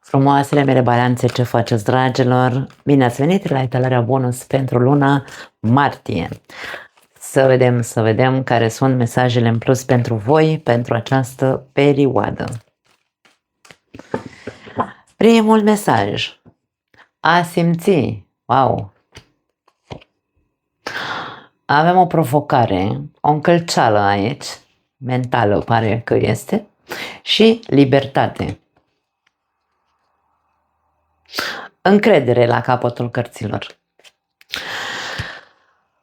Frumoasele mele balanțe, ce faceți, dragilor? Bine ați venit la etalarea bonus pentru luna martie. Să vedem care sunt mesajele în plus pentru voi pentru această perioadă. Primul mesaj. A simți. Wow! Avem o provocare, o încălceală aici, mentală pare că este, și libertate. Încredere la capătul cărților.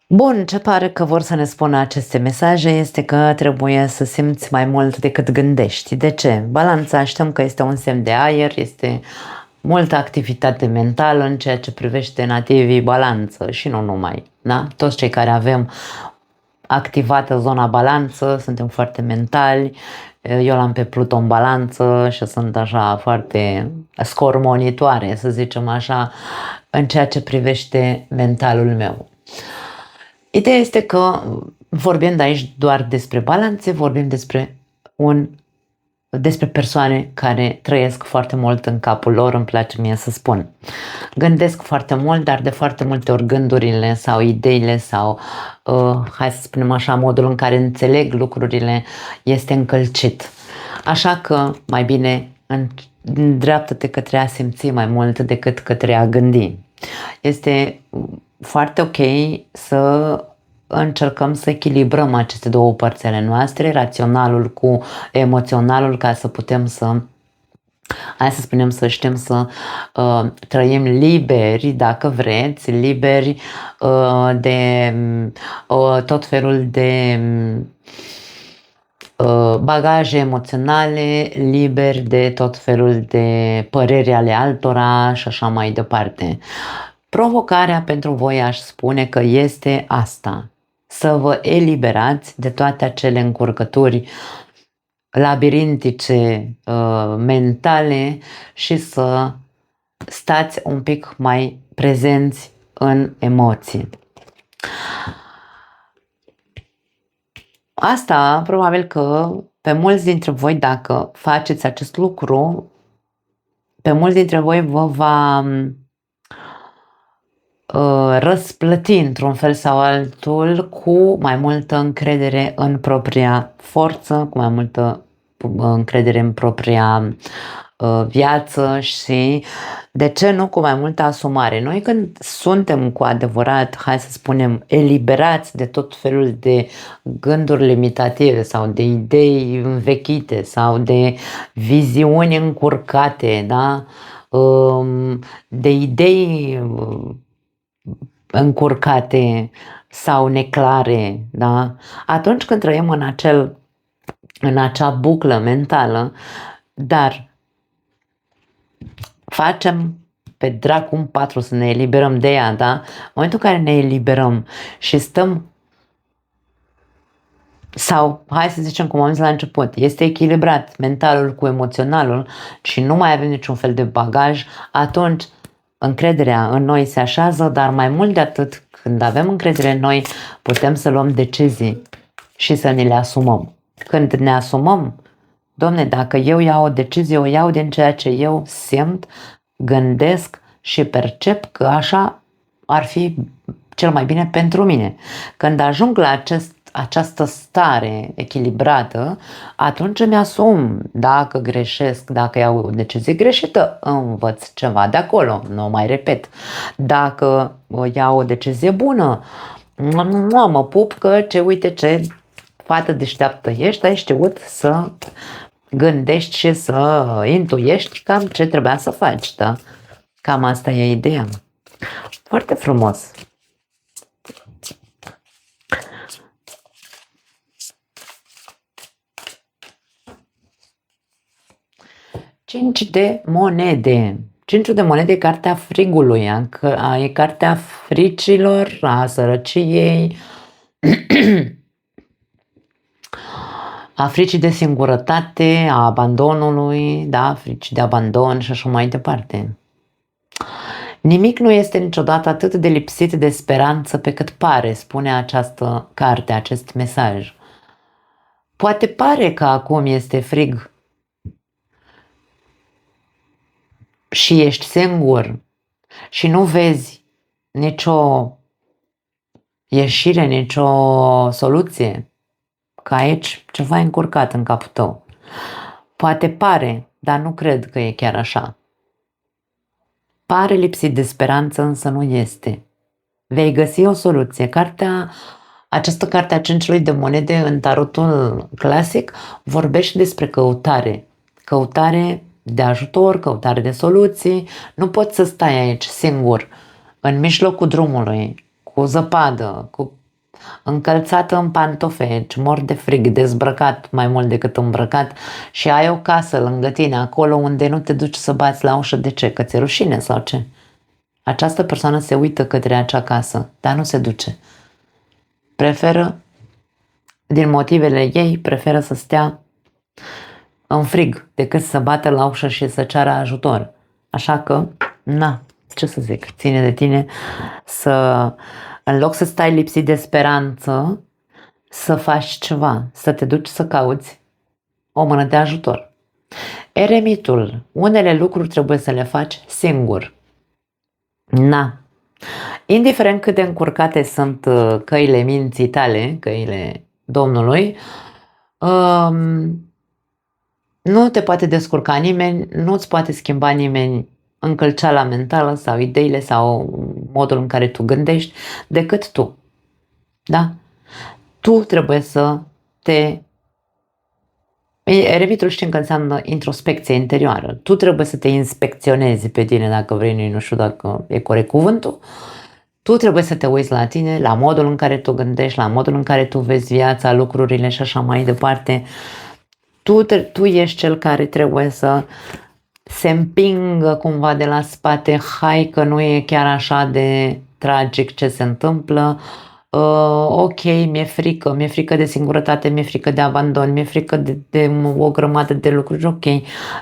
Bun, ce pare că vor să ne spună aceste mesaje este că trebuie să simți mai mult decât gândești. De ce? Balanța, știm că este un semn de aer, este multă activitate mentală în ceea ce privește nativii balanță și nu numai. Da? Toți cei care avem activată zona balanță, suntem foarte mentali. Eu l-am pe Pluton balanță și sunt așa foarte scormonitoare, să zicem așa, în ceea ce privește mentalul meu. Ideea este că, vorbind aici doar despre balanțe, vorbim despre persoane care trăiesc foarte mult în capul lor, îmi place mie să spun. Gândesc foarte mult, dar de foarte multe ori gândurile sau ideile sau, hai să spunem așa, modul în care înțeleg lucrurile este încălcit. Așa că mai bine îndreaptă-te către a simți mai mult decât către a gândi. Este foarte ok să încercăm să echilibrăm aceste două părți ale noastre, raționalul cu emoționalul, ca să putem să, hai să spunem, să știm să trăim liberi, dacă vreți, liberi de tot felul de bagaje emoționale, liberi de tot felul de păreri ale altora și așa mai departe. Provocarea pentru voi, aș spune că este asta, să vă eliberați de toate acele încurcături labirintice, mentale și să stați un pic mai prezenți în emoții. Asta probabil că pe mulți dintre voi, dacă faceți acest lucru, pe mulți dintre voi vă va răsplăti într-un fel sau altul cu mai multă încredere în propria forță, cu mai multă încredere în propria viață și, de ce nu, cu mai multă asumare. Noi când suntem cu adevărat, hai să spunem, eliberați de tot felul de gânduri limitative sau de idei învechite sau de viziuni încurcate, da? De idei încurcate sau neclare, da? Atunci când trăim în acea buclă mentală, dar facem pe dracu un patru să ne eliberăm de ea, da? În momentul în care ne eliberăm și stăm, sau hai să zicem cum am zis la început, este echilibrat mentalul cu emoționalul și nu mai avem niciun fel de bagaj, atunci încrederea în noi se așează, dar mai mult de atât, când avem încredere în noi, putem să luăm decizii și să ne le asumăm. Când ne asumăm, domne, dacă eu iau o decizie, o iau din ceea ce eu simt, gândesc și percep că așa ar fi cel mai bine pentru mine. Când ajung la această stare echilibrată, atunci îmi asum. Dacă greșesc, dacă iau o decizie greșită, învăț ceva de acolo, nu o mai repet. Dacă iau o decizie bună, mă pup că uite ce fată deșteaptă ești, ai știut să gândești și să intuiești cam ce trebuia să faci, da? Cam asta e ideea. Foarte frumos. Cinci de monede. Cinciul de monede e cartea frigului, e cartea fricilor, a sărăciei, a fricii de singurătate, a abandonului, da, frici de abandon și așa mai departe. Nimic nu este niciodată atât de lipsit de speranță pe cât pare, spune această carte, acest mesaj. Poate pare că acum este frig, și ești singur și nu vezi nicio ieșire, nicio soluție, că aici ceva e încurcat în capul tău. Poate pare, dar nu cred că e chiar așa. Pare lipsit de speranță, însă nu este. Vei găsi o soluție. Această carte a 5 de monede în tarotul clasic vorbește despre căutare. Căutare de ajutor, căutare de soluții. Nu poți să stai aici singur, în mijlocul drumului, cu zăpadă, încălțată în pantofe, mor de frig, dezbrăcat mai mult decât îmbrăcat și ai o casă lângă tine, acolo unde nu te duci să bați la ușă. De ce? Că ți-e rușine sau ce? Această persoană se uită către acea casă, dar nu se duce. Preferă, din motivele ei, preferă să stea în frig decât să bată la ușă și să ceară ajutor. Așa că, ce să zic, ține de tine să, în loc să stai lipsit de speranță, să faci ceva, să te duci să cauți o mână de ajutor. Eremitul, unele lucruri trebuie să le faci singur. Indiferent cât de încurcate sunt căile minții tale, căile Domnului, nu te poate descurca nimeni, nu îți poate schimba nimeni încălceala mentală sau ideile sau modul în care tu gândești, decât tu. Da? Tu trebuie să te... Eremitul știm că înseamnă introspecție interioară. Tu trebuie să te inspecționezi pe tine, dacă vrei, nu știu dacă e corect cuvântul. Tu trebuie să te uiți la tine, la modul în care tu gândești, la modul în care tu vezi viața, lucrurile și așa mai departe. Tu ești cel care trebuie să se împingă cumva de la spate, hai că nu e chiar așa de tragic ce se întâmplă, ok, mi-e frică de singurătate, mi-e frică de abandon, mi-e frică de o grămadă de lucruri, ok,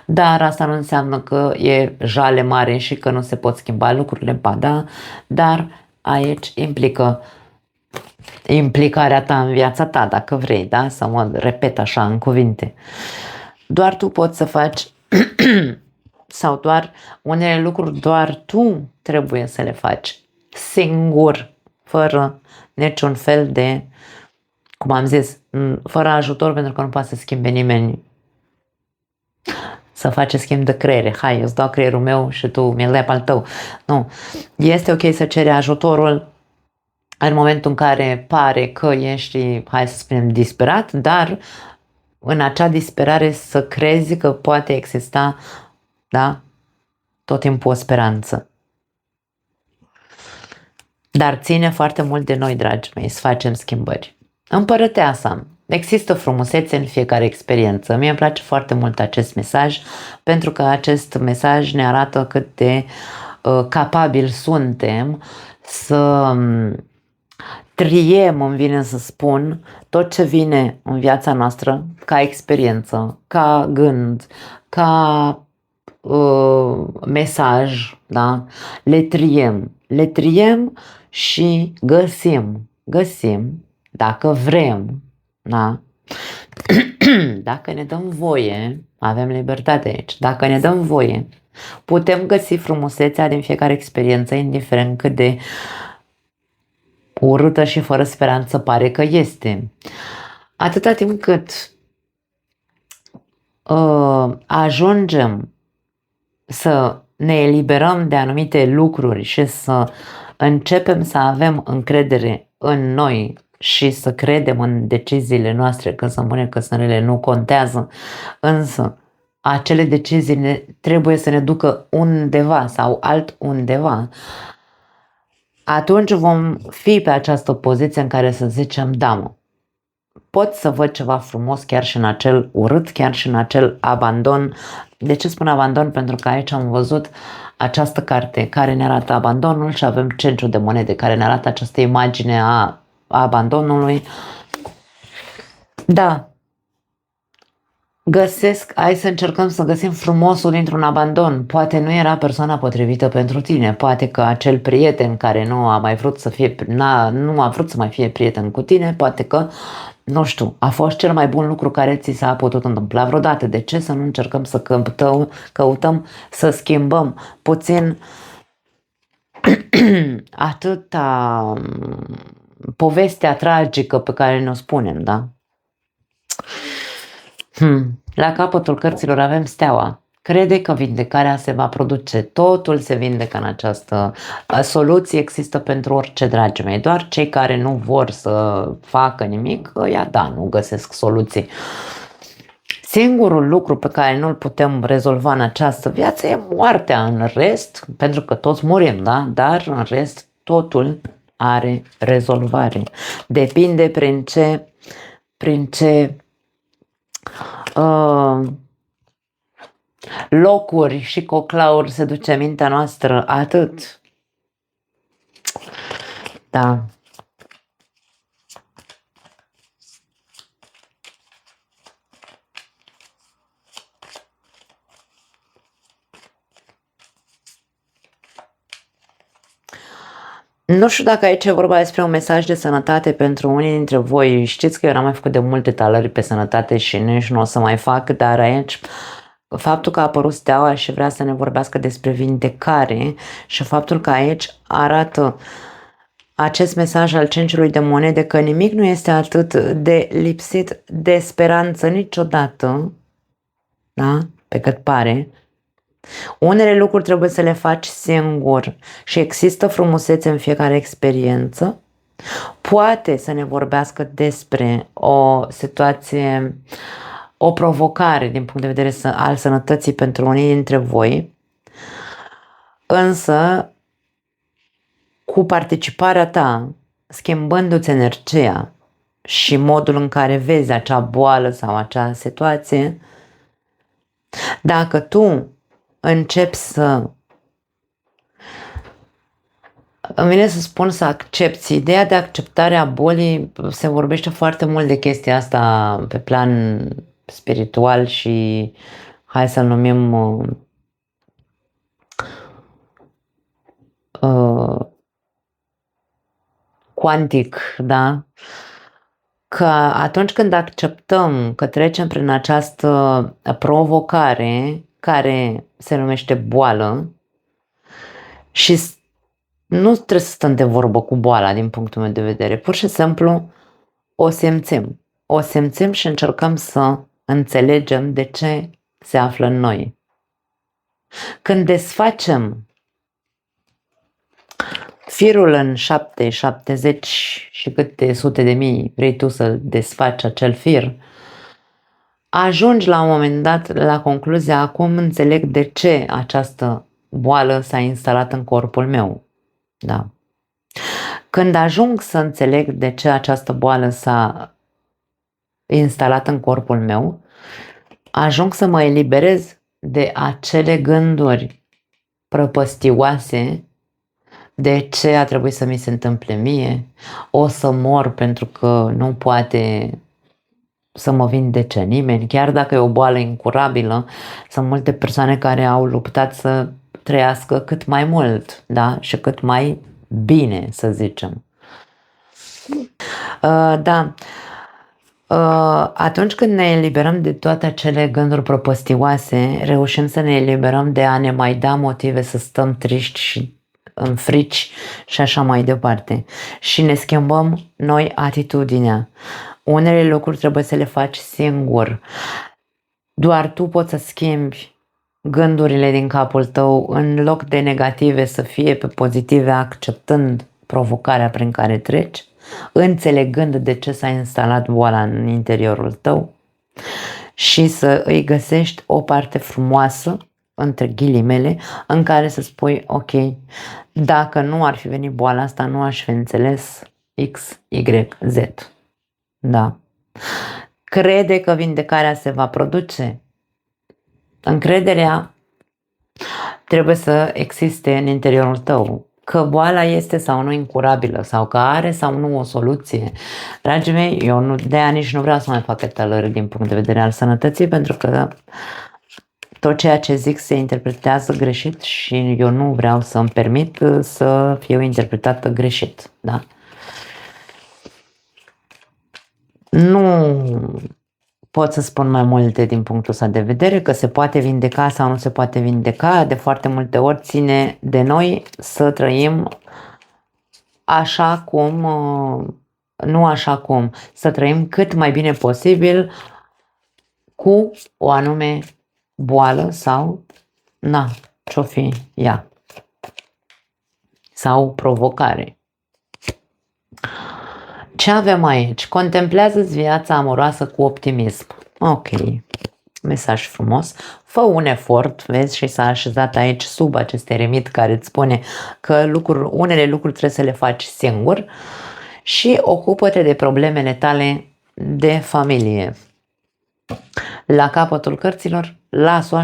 dar asta nu înseamnă că e jale mare și că nu se pot schimba lucrurile, ba da, dar aici implică implicarea ta în viața ta, dacă vrei, da? Să mă repet așa în cuvinte. Doar tu poți să faci sau doar unele lucruri, doar tu trebuie să le faci singur, fără niciun fel de, cum am zis, fără ajutor, pentru că nu poate să schimbe nimeni. Să faci schimb de creiere. Hai, eu îți dau creierul meu și tu mi-l dai pe al tău. Nu. Este ok să ceri ajutorul în momentul în care pare că ești, hai să spunem, disperat, dar în acea disperare să crezi că poate exista, da, tot timpul o speranță. Dar ține foarte mult de noi, dragii mei, să facem schimbări. Împărăteasa. Există frumusețe în fiecare experiență. Mie îmi place foarte mult acest mesaj, pentru că acest mesaj ne arată cât de capabili suntem să triem, îmi vine să spun, tot ce vine în viața noastră ca experiență, ca gând, ca mesaj, da? Le triem și găsim, dacă vrem, da? Dacă ne dăm voie, avem libertate aici, dacă ne dăm voie, putem găsi frumusețea din fiecare experiență, indiferent cât de urâtă și fără speranță pare că este. Atâta timp cât ajungem să ne eliberăm de anumite lucruri și să începem să avem încredere în noi și să credem în deciziile noastre, că să spune că sănele nu contează, însă acele decizii trebuie să ne ducă undeva sau altundeva, atunci vom fi pe această poziție în care să zicem, da, mă, pot să văd ceva frumos chiar și în acel urât, chiar și în acel abandon. De ce spun abandon? Pentru că aici am văzut această carte care ne arată abandonul și avem 5 de monede care ne arată această imagine a abandonului. Da, hai să încercăm să găsim frumosul dintr-un abandon. Poate nu era persoana potrivită pentru tine, poate că acel prieten care nu a vrut să mai fie prieten cu tine, poate că nu știu, a fost cel mai bun lucru care ți s-a putut întâmpla vreodată. De ce să nu încercăm să căutăm să schimbăm puțin atâta povestea tragică pe care ne-o spunem, da? La capătul cărților avem steaua. Crede că vindecarea se va produce. Totul se vindecă în această soluție, există pentru orice, dragii mei. Doar cei care nu vor să facă nimic, ăia da, nu găsesc soluții. Singurul lucru pe care nu-l putem rezolva în această viață e moartea. În rest, pentru că toți murim, da? Dar în rest totul are rezolvare. Depinde prin ce locuri și coclauri se duce mintea noastră, atât. Da. Nu știu dacă aici e vorba despre un mesaj de sănătate pentru unii dintre voi. Știți că eu n-am mai făcut de multe talări pe sănătate și nici nu o să mai fac, dar aici faptul că a apărut steaua și vrea să ne vorbească despre vindecare și faptul că aici arată acest mesaj al cinciului de monede că nimic nu este atât de lipsit de speranță niciodată, da? Pe cât pare. Unele lucruri trebuie să le faci singur și există frumusețe în fiecare experiență. Poate să ne vorbească despre o situație, o provocare din punct de vedere al sănătății pentru unii dintre voi, însă cu participarea ta, schimbându-ți energia și modul în care vezi acea boală sau acea situație, dacă tu începi să... Îmi vine să spun să accepti. Ideea de acceptare a bolii, se vorbește foarte mult de chestia asta pe plan spiritual și hai să-l numim cuantic, da? Că atunci când acceptăm că trecem prin această provocare care se numește boală și nu trebuie să stăm de vorbă cu boala din punctul meu de vedere, pur și simplu o simțim. O simțim și încercăm să înțelegem de ce se află în noi. Când desfacem firul în 7, 70 și câte sute de mii vrei tu să desfaci acel fir, ajungi la un moment dat la concluzia, acum înțeleg de ce această boală s-a instalat în corpul meu. Da. Când ajung să înțeleg de ce această boală s-a instalat în corpul meu, ajung să mă eliberez de acele gânduri prăpăstioase. De ce a trebuit să mi se întâmple mie? O să mor pentru că nu poate să mă vindece nimeni. Chiar dacă e o boală incurabilă, sunt multe persoane care au luptat să trăiască cât mai mult, da? Și cât mai bine, să zicem. Da. Atunci când ne eliberăm de toate acele gânduri propăstioase, reușim să ne eliberăm de a ne mai da motive să stăm triști și în frici și așa mai departe. Și ne schimbăm noi atitudinea. Unele lucruri trebuie să le faci singur. Doar tu poți să schimbi gândurile din capul tău, în loc de negative să fie pe pozitive, acceptând provocarea prin care treci, înțelegând de ce s-a instalat boala în interiorul tău și să îi găsești o parte frumoasă, între ghilimele, în care să spui, ok, dacă nu ar fi venit boala asta, nu aș fi înțeles X, Y, Z. Da. Crede că vindecarea se va produce. Încrederea trebuie să existe în interiorul tău. Că boala este sau nu incurabilă, sau că are sau nu o soluție. Dragii mei, eu de-aia nici nu vreau să mai fac etalări din punct de vedere al sănătății, pentru că tot ceea ce zic se interpretează greșit și eu nu vreau să îmi permit să fiu interpretată greșit. Da? Nu pot să spun mai multe din punctul ăsta de vedere, că se poate vindeca sau nu se poate vindeca. De foarte multe ori ține de noi să trăim așa cum, nu așa cum, să trăim cât mai bine posibil cu o anume boală sau, ce-o fi ea, sau provocare. Ce avem aici? Contemplează-ți viața amoroasă cu optimism. Ok, mesaj frumos. Fă un efort, vezi, și s-a așezat aici sub acest eremit care îți spune că unele lucruri trebuie să le faci singur și ocupă-te de problemele tale de familie. La capătul cărților, las-o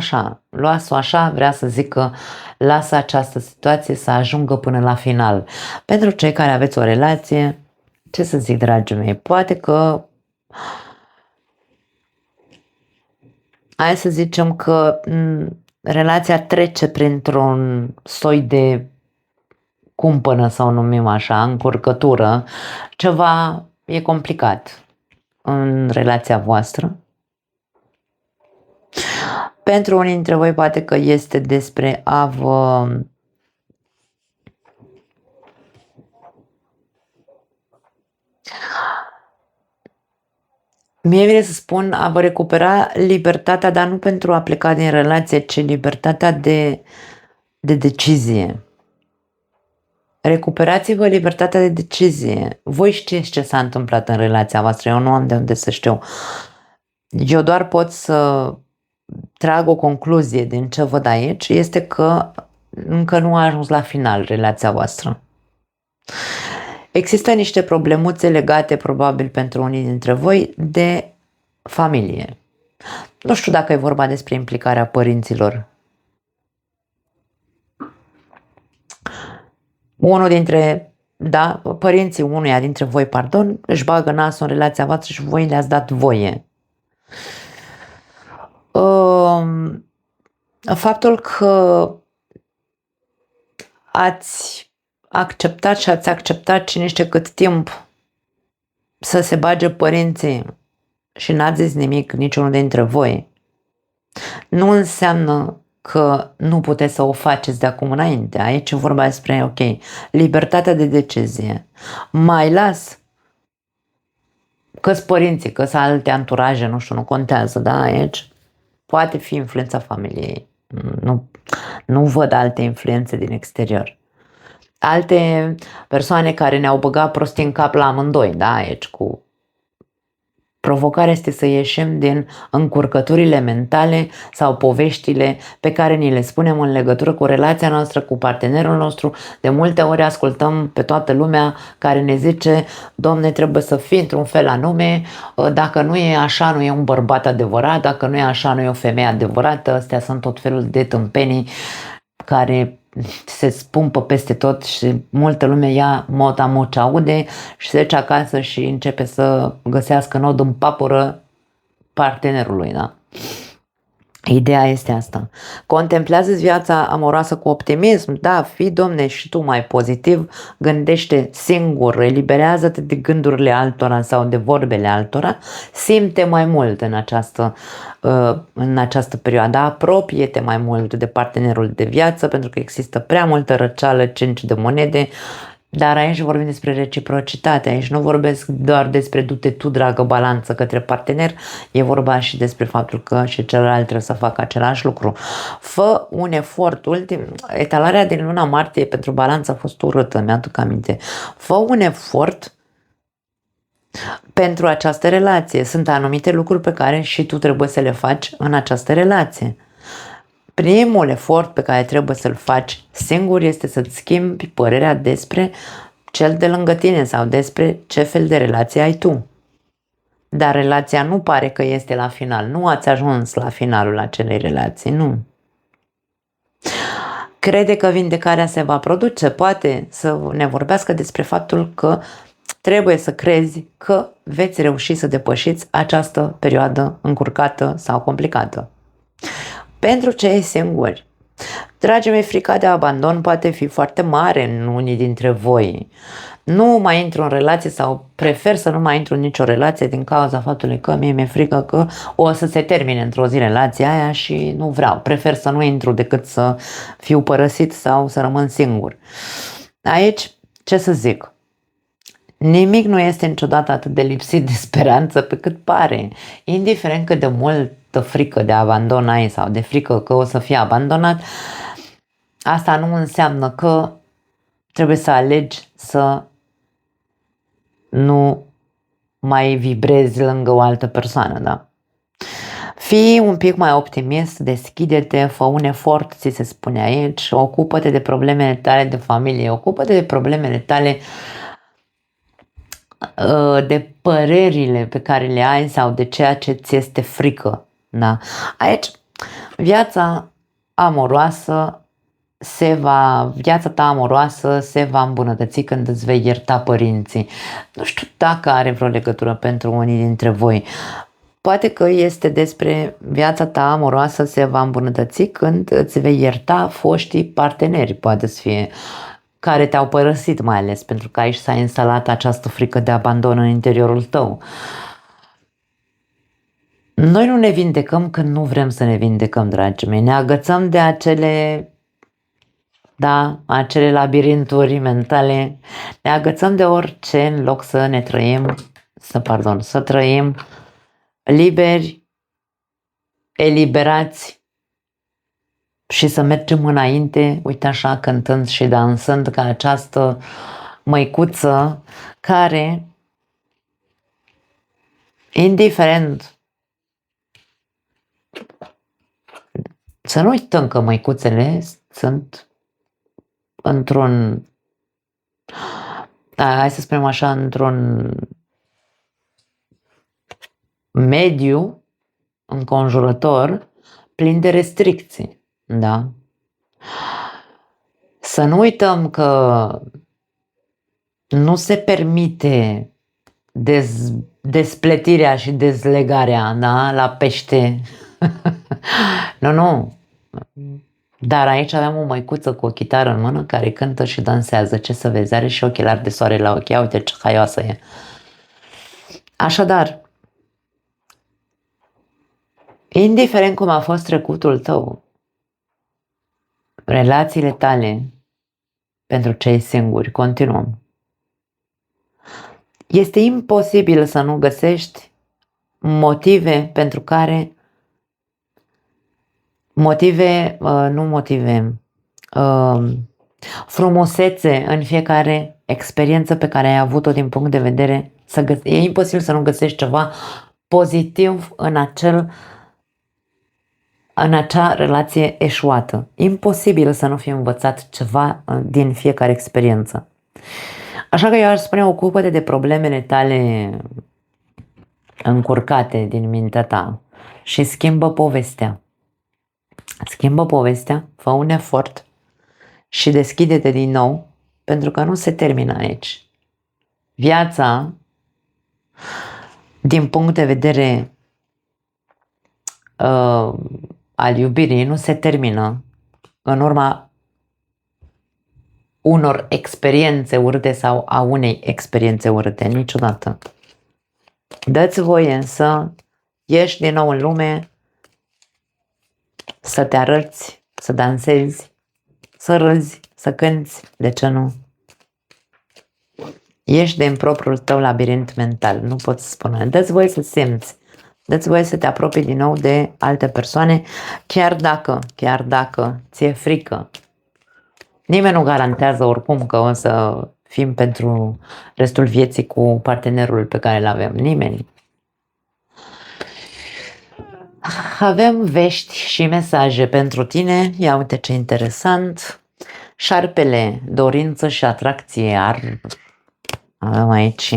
așa, vrea să zic că lasă această situație să ajungă până la final. Pentru cei care aveți o relație, ce să zic, dragii mei, poate că hai să zicem că relația trece printr-un soi de cumpănă, sau numim așa, încurcătură, ceva e complicat în relația voastră. Pentru unii dintre voi poate că este despre a vă mie vine să spun a vă recupera libertatea, dar nu pentru a pleca din relație, ci libertatea de decizie. Recuperați-vă libertatea de decizie. Voi știți ce s-a întâmplat în relația voastră, eu nu am de unde să știu. Eu doar pot să trag o concluzie din ce văd aici, este că încă nu a ajuns la final relația voastră. Există niște problemuțe legate, probabil pentru unii dintre voi, de familie. Nu știu dacă e vorba despre implicarea părinților. Părinții unuia dintre voi, își bagă nasul în relația voastră și voi le-ați dat voie. Faptul că ați acceptat cine știe cât timp să se bage părinții și n-ați zis nimic niciunul dintre voi, nu înseamnă că nu puteți să o faceți de acum înainte. Aici e vorba despre, libertatea de decizie. Mai las că-s părinții, că-s alte anturaje, nu contează, da, aici poate fi influența familiei. Nu văd alte influențe din exterior. Alte persoane care ne-au băgat prostii în cap la amândoi, da, aici cu provocarea este să ieșim din încurcăturile mentale sau poveștile pe care ni le spunem în legătură cu relația noastră, cu partenerul nostru. De multe ori ascultăm pe toată lumea care ne zice, Doamne, trebuie să fii într-un fel anume, dacă nu e așa, nu e un bărbat adevărat, dacă nu e așa, nu e o femeie adevărată. Astea sunt tot felul de tâmpenii care se spumpă peste tot și multă lume ia mota ce aude și se duce acasă și începe să găsească nod în papură partenerului, da? Ideea este asta. Contemplează-ți viața amoroasă cu optimism, da, fii, Domne, și tu mai pozitiv, gândește singur, eliberează-te de gândurile altora sau de vorbele altora, simte mai mult în această perioadă, apropie-te mai mult de partenerul de viață, pentru că există prea multă răceală, 5 de monede. Dar aici vorbim despre reciprocitate, aici nu vorbesc doar despre du-te tu, dragă, balanță către partener, e vorba și despre faptul că și celălalt trebuie să facă același lucru. Fă un efort, etalarea din luna martie pentru balanță a fost urâtă, mi-aduc aminte. Fă un efort pentru această relație, sunt anumite lucruri pe care și tu trebuie să le faci în această relație. Primul efort pe care trebuie să-l faci singur este să-ți schimbi părerea despre cel de lângă tine sau despre ce fel de relație ai tu. Dar relația nu pare că este la final. Nu ați ajuns la finalul acelei relații, nu. Crede că vindecarea se va produce, poate să ne vorbească despre faptul că trebuie să crezi că veți reuși să depășiți această perioadă încurcată sau complicată. Pentru cei singuri, Dragii mei, frica de abandon poate fi foarte mare în unii dintre voi. Nu mai intru în relație sau prefer să nu mai intru în nicio relație din cauza faptului că mie mi-e frică că o să se termine într-o zi relația aia și nu vreau. Prefer să nu intru decât să fiu părăsit sau să rămân singur. Aici, ce să zic? Nimic nu este niciodată atât de lipsit de speranță pe cât pare. Indiferent cât de multă frică de abandon ai sau de frică că o să fii abandonat, asta nu înseamnă că trebuie să alegi să nu mai vibrezi lângă o altă persoană, da? Fii un pic mai optimist, deschide-te, fă un efort, ți se spune aici, ocupă-te de problemele tale de familie, ocupă-te de problemele tale, de părerile pe care le ai sau de ceea ce ți este frică, da? Aici, viața amoroasă viața ta amoroasă se va îmbunătăți când îți vei ierta părinții. Nu știu dacă are vreo legătură pentru unii dintre voi. Poate că este despre viața ta amoroasă se va îmbunătăți când îți vei ierta foștii parteneri, poate să fie, care te-au părăsit mai ales, pentru că aici s-a instalat această frică de abandon în interiorul tău. Noi nu ne vindecăm când nu vrem să ne vindecăm, dragii mei. Ne agățăm de acele labirinturi mentale, ne agățăm de orice în loc să ne trăim, să trăim liberi, eliberați și să mergem înainte, uite așa, cântând și dansând ca această măicuță care, indiferent, să nu uităm că măicuțele sunt într-un, hai să spunem așa, într-un mediu înconjurător plin de restricții, da? Să nu uităm că nu se permite despletirea și dezlegarea, da? La pește. Nu. Dar aici avem o măicuță cu o chitară în mână care cântă și dansează. Ce să vezi, are și ochelari de soare la ochi. Ia uite ce haioasă e. Așadar, indiferent cum a fost trecutul tău, relațiile tale pentru cei singuri, continuăm. Este imposibil să nu găsești motive pentru care frumusețe în fiecare experiență pe care ai avut-o din punct de vedere, e imposibil să nu găsești ceva pozitiv în acea relație eșuată. Imposibil să nu fi învățat ceva din fiecare experiență. Așa că eu aș spune, ocupă-te de problemele tale încurcate din mintea ta și schimbă povestea. Schimbă povestea, fă un efort și deschide-te din nou, pentru că nu se termină aici. Viața, din punct de vedere al iubirii, nu se termină în urma unor experiențe urâte sau a unei experiențe urâte, niciodată. Dă-ți voie să ieși din nou în lume, să te arăți, să dansezi, să râzi, să cânți, de ce nu? Ieși din propriul tău labirint mental, nu pot să spun. Dă-ți voie să simți, dă-ți voie să te apropii din nou de alte persoane, chiar dacă ți-e frică. Nimeni nu garantează oricum că o să fim pentru restul vieții cu partenerul pe care îl avem. Nimeni. Avem vești și mesaje pentru tine. Ia uite ce interesant. Șarpele, dorință și atracție. Avem aici.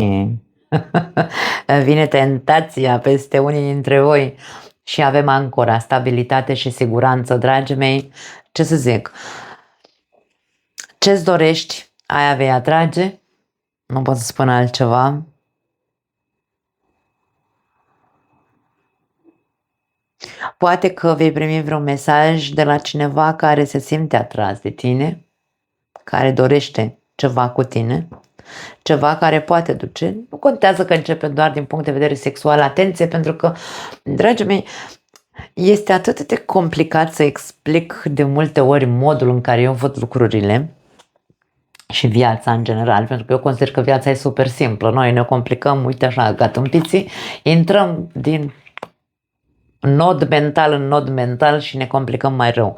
Vine tentația peste unii dintre voi. Și avem ancora, stabilitate și siguranță, dragii mei. Ce să zic? Ce-ți dorești, aia vei atrage. Nu pot să spun altceva. Poate că vei primi vreun mesaj de la cineva care se simte atras de tine, care dorește ceva cu tine, ceva care poate duce. Nu contează că începe doar din punct de vedere sexual, atenție, pentru că, dragii mei, este atât de complicat să explic de multe ori modul în care eu văd lucrurile și viața în general, pentru că eu consider că viața e super simplă. Noi ne complicăm, uite așa, ca tâmpiții, intrăm din nod mental în nod mental și ne complicăm mai rău.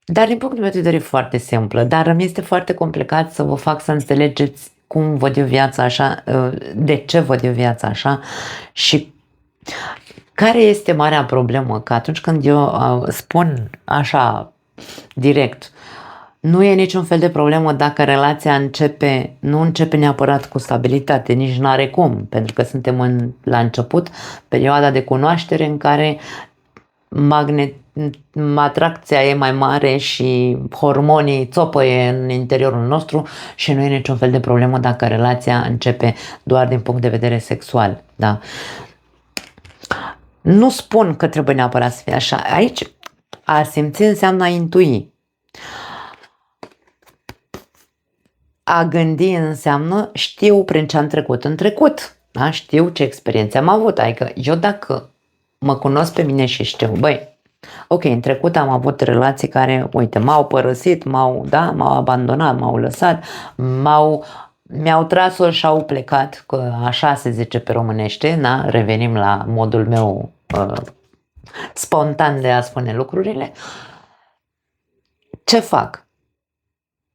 Dar din punct de vedere foarte simplă, dar îmi este foarte complicat să vă fac să înțelegeți cum văd eu viața așa, de ce văd eu viața așa și care este marea problemă, că atunci când eu spun așa direct, nu e niciun fel de problemă dacă relația nu începe neapărat cu stabilitate, nici n-are cum, pentru că suntem la început, perioada de cunoaștere în care atracția e mai mare și hormonii țopăie în interiorul nostru și nu e niciun fel de problemă dacă relația începe doar din punct de vedere sexual. Da? Nu spun că trebuie neapărat să fie așa. Aici a simți înseamnă a intui. A gândi înseamnă știu prin ce am trecut în trecut. Da? Știu ce experiențe am avut. Adică eu dacă mă cunosc pe mine și știu, băi, ok, în trecut am avut relații care, uite, m-au părăsit, m-au abandonat, m-au lăsat, mi-au tras-o și au plecat, că așa se zice pe românește, da? Revenim la modul meu spontan de a spune lucrurile. Ce fac?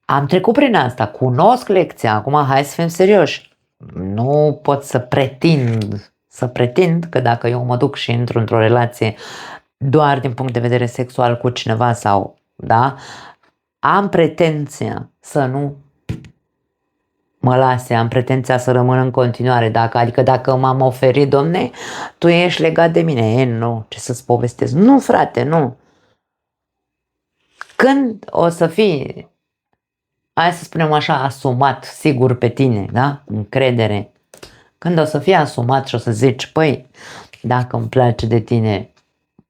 Am trecut prin asta, cunosc lecția, acum hai să fim serioși. Nu pot să pretind că dacă eu mă duc și intru într-o relație doar din punct de vedere sexual cu cineva sau, da, am pretenția să nu mă lase, am pretenția să rămân în continuare, adică dacă m-am oferit, domne, tu ești legat de mine, nu, ce să-ți povestesc, nu frate, nu. Când o să fii, hai să spunem așa, asumat, sigur pe tine, da, încredere, când o să fii asumat și o să zici, păi, dacă îmi place de tine,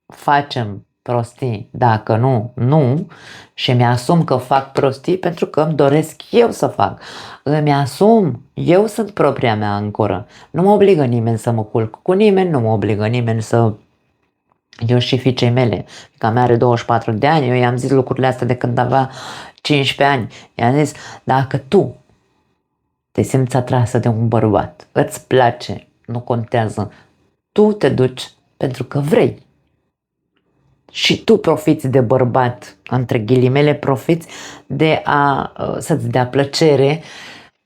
facem prostii, dacă nu, nu, și mi-asum că fac prostii pentru că îmi doresc eu să fac. Îmi asum, eu sunt propria mea ancoră. Nu mă obligă nimeni să mă culc cu nimeni, nu mă obligă nimeni să... Eu și fiicei mele, fiica mea are 24 de ani, eu i-am zis lucrurile astea de când avea 15 ani. I-am zis, dacă tu te simți atrasă de un bărbat, îți place, nu contează, tu te duci pentru că vrei. Și tu profiți de bărbat, între ghilimele, profiți de să-ți dea plăcere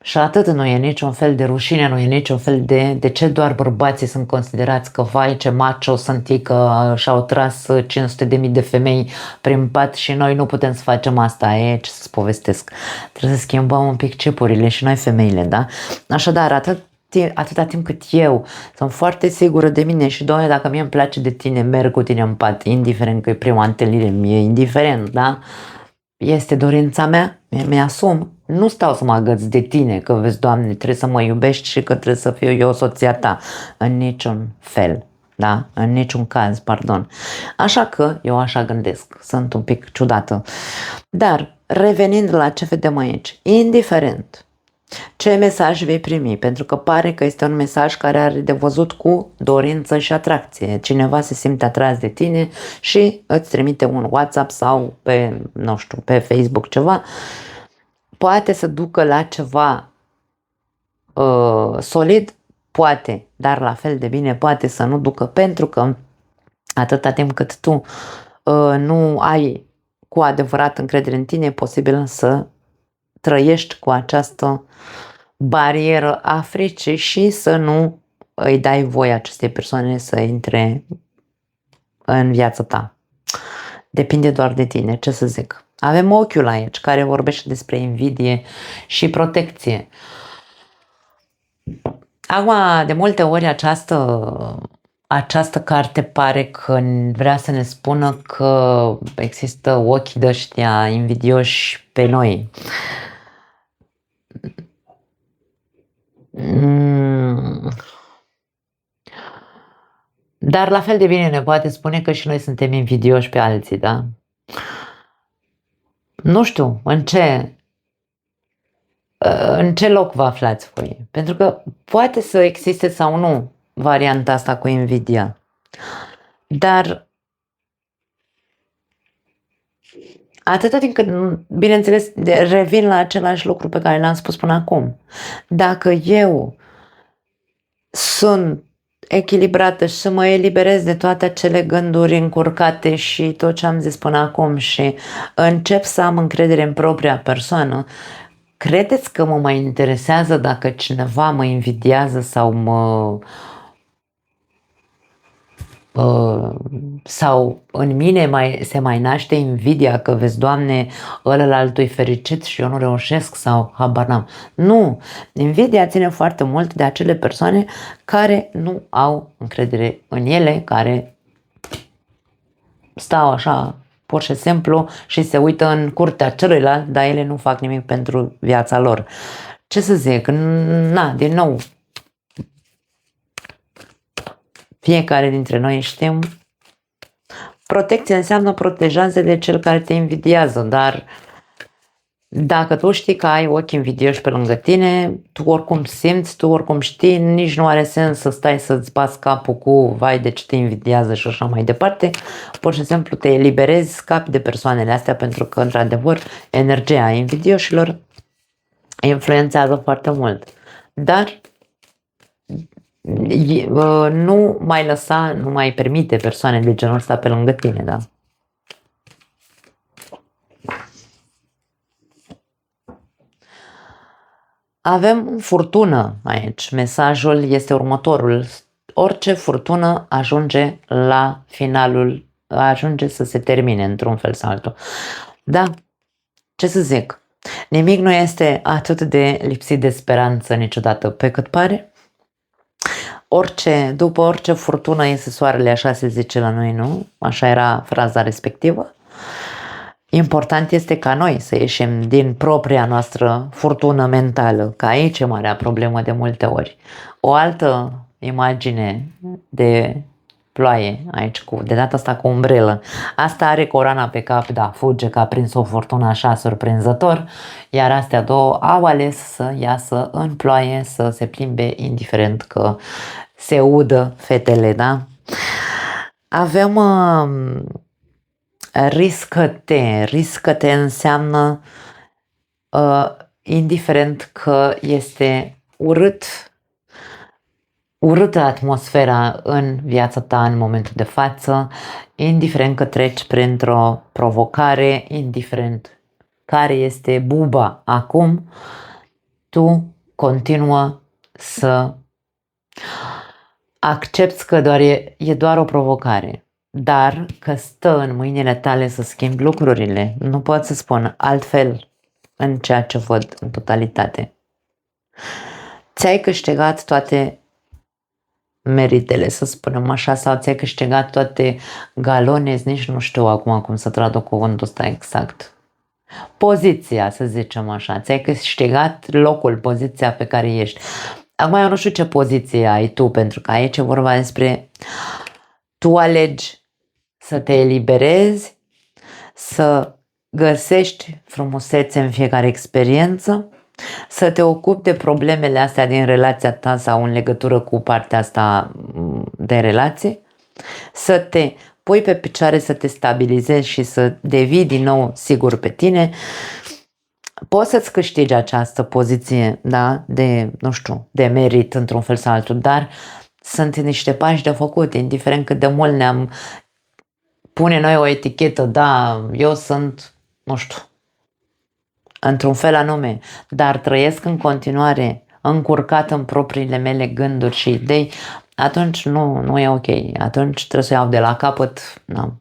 și atât, nu e niciun fel de rușine, nu e niciun fel de ce doar bărbații sunt considerați că vai ce macho sunt ei că și-au tras 500.000 de femei prin pat și noi nu putem să facem asta, ce să-ți povestesc. Trebuie să schimbăm un pic cipurile și noi femeile, da? Așadar, atâta timp cât eu sunt foarte sigură de mine și, doamne, dacă mie îmi place de tine, merg cu tine în pat, indiferent că e prima întâlnire, mie indiferent, da? Este dorința mea, mi-asum, nu stau să mă agăț de tine, că vezi, Doamne, trebuie să mă iubești și că trebuie să fiu eu soția ta, în niciun fel, da? În niciun caz, pardon. Așa că eu așa gândesc, sunt un pic ciudată. Dar, revenind la ce vedem aici, indiferent ce mesaj vei primi, pentru că pare că este un mesaj care are de văzut cu dorință și atracție. Cineva se simte atras de tine și îți trimite un WhatsApp sau pe, nu știu, pe Facebook ceva, poate să ducă la ceva solid, poate, dar la fel de bine poate să nu ducă, pentru că atâta timp cât tu nu ai cu adevărat încredere în tine, e posibil să trăiești cu această barieră a fricii și să nu îi dai voie acestei persoane să intre în viața ta. Depinde doar de tine, ce să zic. Avem ochiul aici, care vorbește despre invidie și protecție. Acum, de multe ori această carte pare că vrea să ne spună că există ochii de ăștia invidioși pe noi. Dar la fel de bine ne poate spune că și noi suntem invidioși pe alții, da? Nu știu în ce loc vă aflați voi. Pentru că poate să existe sau nu varianta asta cu invidia. Dar atâta timp cât, bineînțeles, revin la același lucru pe care l-am spus până acum. Dacă eu sunt echilibrată și să mă eliberez de toate acele gânduri încurcate și tot ce am zis până acum și încep să am încredere în propria persoană, credeți că mă mai interesează dacă cineva mă invidiază sau în mine se mai naște invidia că vezi, Doamne, ălălaltul e fericit și eu nu reușesc sau habar n-am. Nu! Invidia ține foarte mult de acele persoane care nu au încredere în ele, care stau așa pur și simplu și se uită în curtea celuilalt, dar ele nu fac nimic pentru viața lor. Ce să zic? Din nou, fiecare dintre noi știm, protecție înseamnă protejanță de cel care te invidiază, dar dacă tu știi că ai ochi invidioși pe lângă tine, tu oricum simți, tu oricum știi, nici nu are sens să stai să-ți bați capul cu vai de ce te invidiază și așa mai departe, pur și simplu te eliberezi, scapi de persoanele astea pentru că, într-adevăr, energia invidioșilor influențează foarte mult. Dar nu mai permite persoane de genul ăsta pe lângă tine, da? Avem furtună aici. Mesajul este următorul. Orice furtună ajunge la finalul, ajunge să se termine într-un fel sau altul. Da, ce să zic? Nimic nu este atât de lipsit de speranță niciodată pe cât pare. După orice furtună iese soarele, așa se zice la noi, nu? Așa era fraza respectivă. Important este ca noi să ieșim din propria noastră furtună mentală, că aici e marea problemă de multe ori. O altă imagine de ploaie aici, de data asta cu umbrelă. Asta are coroana pe cap, da, fuge că a prins o furtună așa surprinzător, iar astea două au ales să iasă în ploaie, să se plimbe indiferent că se udă fetele, da? Avem riscă-te înseamnă indiferent că este urâtă atmosfera în viața ta în momentul de față, indiferent că treci printr-o provocare, indiferent care este buba acum, tu continuă să accepți că e doar o provocare, dar că stă în mâinile tale să schimbi lucrurile. Nu pot să spun altfel în ceea ce văd în totalitate. Ți-ai câștigat toate meritele, să spunem așa, sau ți-ai câștigat toate galone, nici nu știu acum cum să traduc cuvântul ăsta exact. Poziția, să zicem așa, ți-ai câștigat locul, poziția pe care ești. Acum eu nu știu ce poziție ai tu, pentru că aici e vorba despre tu alegi să te eliberezi, să găsești frumusețe în fiecare experiență, să te ocupi de problemele astea din relația ta sau în legătură cu partea asta de relație, să te pui pe picioare, să te stabilizezi și să devii din nou sigur pe tine. Poți să-ți câștigi această poziție, da, de merit într-un fel sau altul, dar sunt niște pași de făcut, indiferent cât de mult ne-am pune noi o etichetă, da, eu sunt, nu știu, într-un fel anume, dar trăiesc în continuare încurcat în propriile mele gânduri și idei, atunci nu e ok, atunci trebuie să iau de la capăt, nu.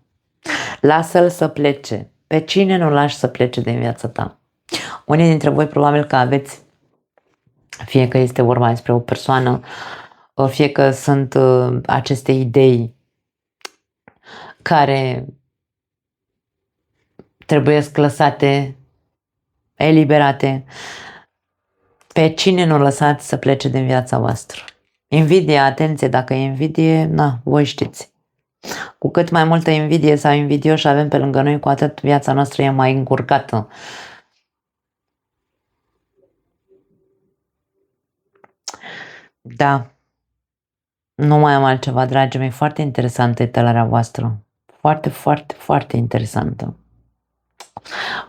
Lasă-l să plece. Pe cine nu lași să plece din viața ta? Unii dintre voi probabil că aveți, fie că este vorba despre o persoană, fie că sunt aceste idei care trebuie lăsate, eliberate. Pe cine nu lăsați să plece din viața voastră? Invidie, atenție, dacă e invidie, na, voi știți. Cu cât mai multă invidie sau invidioși avem pe lângă noi, cu atât viața noastră e mai încurcată. Da. Nu mai am altceva, dragii mei. Foarte interesantă etalarea voastră. Foarte, foarte, foarte interesantă.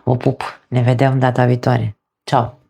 Vă pup. Ne vedem data viitoare. Ciao.